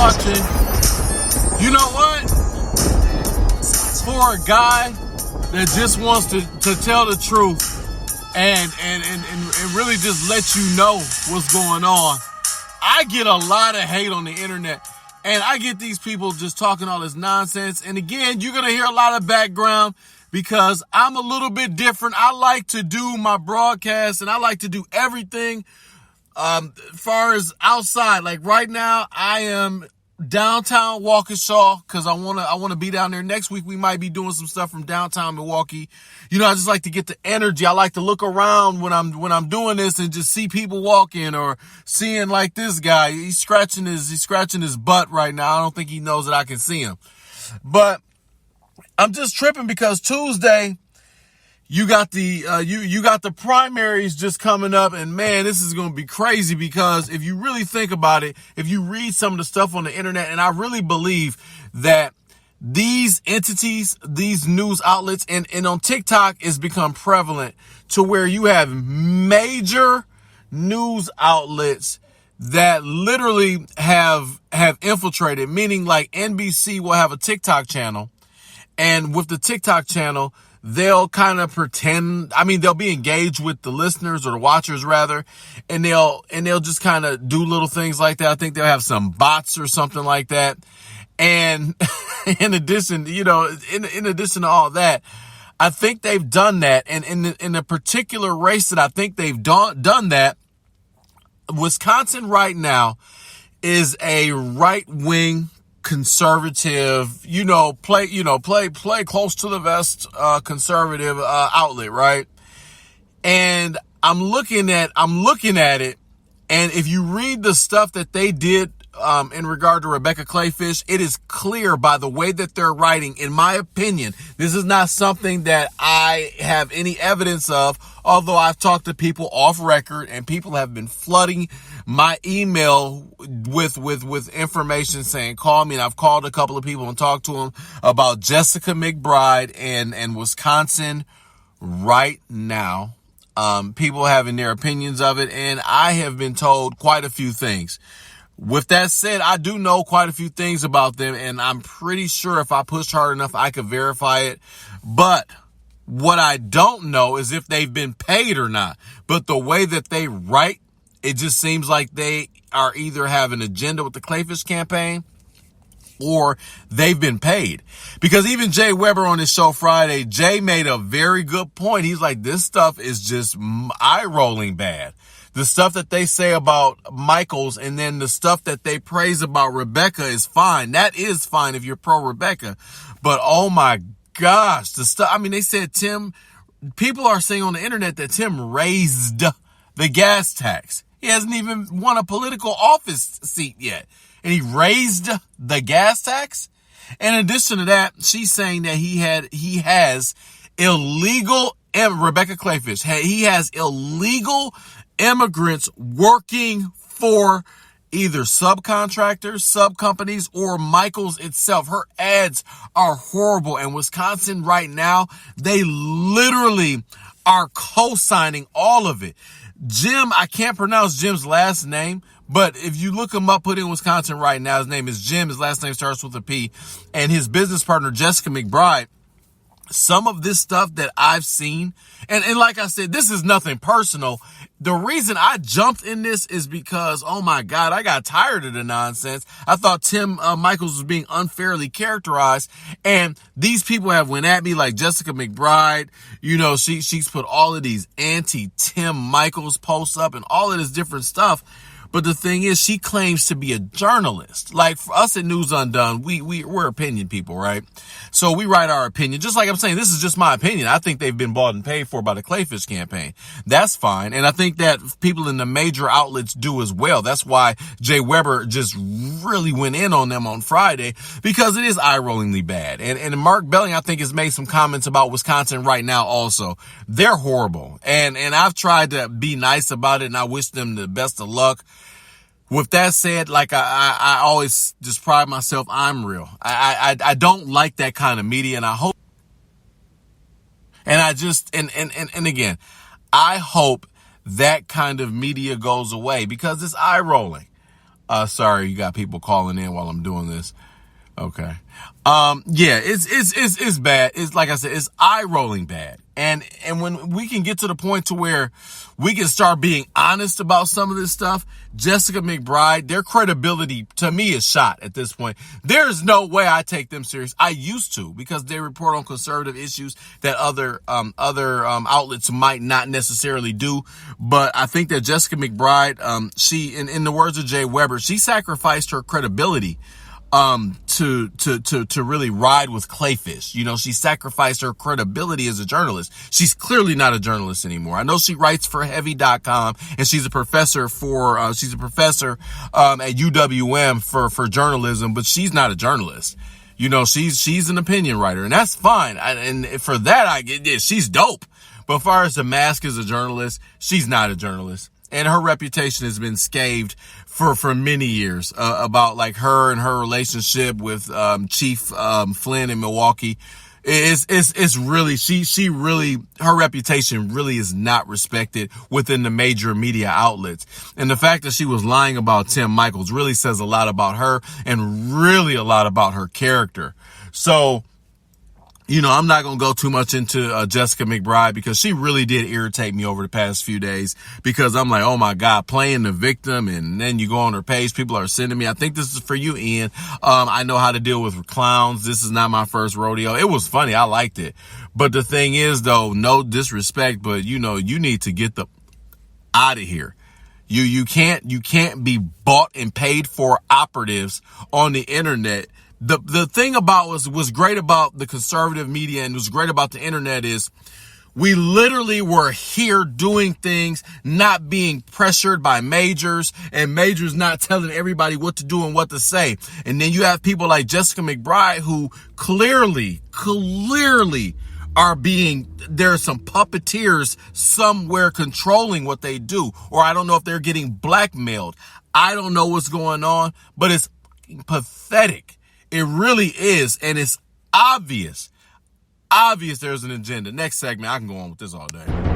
watching. You know what? For a guy that just wants to tell the truth and really just let you know what's going on, I get a lot of hate on the internet. And I get these people just talking all this nonsense. And again, you're going to hear a lot of background because I'm a little bit different. I like to do my broadcast and I like to do everything as far as outside. Like right now, I am downtown Waukesha because I want to be down there. Next week, we might be doing some stuff from downtown Milwaukee. You know, I just like to get the energy. I like to look around when I'm doing this and just see people walking or seeing like this guy. He's scratching his butt right now. I don't think he knows that I can see him. But I'm just tripping because Tuesday you got the you got the primaries just coming up, and man, this is going to be crazy because if you really think about it, if you read some of the stuff on the internet, and I really believe that these entities, these news outlets, and on TikTok it's become prevalent to where you have major news outlets that literally have infiltrated, meaning like NBC will have a TikTok channel, and with the TikTok channel, they'll kind of pretend, they'll be engaged with the listeners or the watchers rather, and they'll just kind of do little things like that. I think they'll have some bots or something like that. And in addition, in addition to all that, I think they've done that. And in the particular race that I think they've done that, Wisconsin right now is a right-wing conservative, play close to the vest, conservative, outlet, right? And I'm looking at it. And if you read the stuff that they did, in regard to Rebecca Kleefisch, it is clear by the way that they're writing, in my opinion. This is not something that I have any evidence of, although I've talked to people off record and people have been flooding my email with information saying, call me. And I've called a couple of people and talked to them about Jessica McBride and Wisconsin right now. People having their opinions of it, and I have been told quite a few things. With that said, I do know quite a few things about them, and I'm pretty sure if I pushed hard enough, I could verify it. But what I don't know is if they've been paid or not. But the way that they write, it just seems like they are either have an agenda with the Kleefisch campaign or they've been paid. Because even Jay Weber on his show Friday, Jay made a very good point. He's like, this stuff is just eye-rolling bad. The stuff that they say about Michaels and then the stuff that they praise about Rebecca is fine. That is fine if you're pro Rebecca. But oh my gosh, the stuff, they said people are saying on the internet that Tim raised the gas tax. He hasn't even won a political office seat yet. And he raised the gas tax. In addition to that, she's saying that he has illegal, Rebecca Kleefisch, he has illegal immigrants working for either subcontractors, sub companies, or Michaels itself. Her ads are horrible. And Wisconsin right now, they literally are co-signing all of it. Jim, I can't pronounce Jim's last name, but if you look him up, put in Wisconsin right now, his name is Jim. His last name starts with a P. And his business partner, Jessica McBride, some of this stuff that I've seen, and like I said, this is nothing personal. The reason I jumped in this is because, oh my God, I got tired of the nonsense. I thought Tim Michaels was being unfairly characterized, and these people have went at me like Jessica McBride. She's put all of these anti-Tim Michaels posts up and all of this different stuff. But the thing is, she claims to be a journalist. Like for us at News Undone, we're opinion people, right? So we write our opinion. Just like I'm saying, this is just my opinion. I think they've been bought and paid for by the Kleefisch campaign. That's fine. And I think that people in the major outlets do as well. That's why Jay Weber just really went in on them on Friday, because it is eye-rollingly bad. And Mark Belling, I think, has made some comments about Wisconsin right now also. They're horrible. And I've tried to be nice about it, and I wish them the best of luck. With that said, like I always just pride myself, I'm real. I don't like that kind of media, and I hope, and I just, and again, I hope that kind of media goes away because it's eye rolling. Sorry, you got people calling in while I'm doing this. Okay. Yeah, it's bad. It's like I said, it's eye-rolling bad. And when we can get to the point to where we can start being honest about some of this stuff, Jessica McBride, their credibility to me is shot at this point. There's no way I take them serious. I used to, because they report on conservative issues that other outlets might not necessarily do. But I think that Jessica McBride, she, in the words of Jay Weber, she sacrificed her credibility to really ride with Kleefisch. You know, she sacrificed her credibility as a journalist. She's clearly not a journalist anymore. I know she writes for heavy.com, and she's a professor at UWM for journalism, but she's not a journalist. You know, she's an opinion writer, and that's fine. And for that, I get it. She's dope. But as far as the mask as a journalist, she's not a journalist. And her reputation has been scathed for many years, about like her and her relationship with Chief Flynn in Milwaukee. It's really, she really, her reputation really is not respected within the major media outlets. And the fact that she was lying about Tim Michaels really says a lot about her and really a lot about her character. So, you know, I'm not going to go too much into Jessica McBride, because she really did irritate me over the past few days, because I'm like, oh my God, playing the victim. And then you go on her page, people are sending me, I think this is for you, Ian. I know how to deal with clowns. This is not my first rodeo. It was funny. I liked it. But the thing is, though, no disrespect, but you know, you need to get the out of here. You can't be bought and paid for operatives on the internet. The thing about was great about the conservative media and was great about the internet is we literally were here doing things, not being pressured by majors, and majors not telling everybody what to do and what to say. And then you have people like Jessica McBride, who clearly are there's some puppeteers somewhere controlling what they do. Or I don't know if they're getting blackmailed. I don't know what's going on, but it's pathetic. It really is, and it's obvious there's an agenda. Next segment, I can go on with this all day.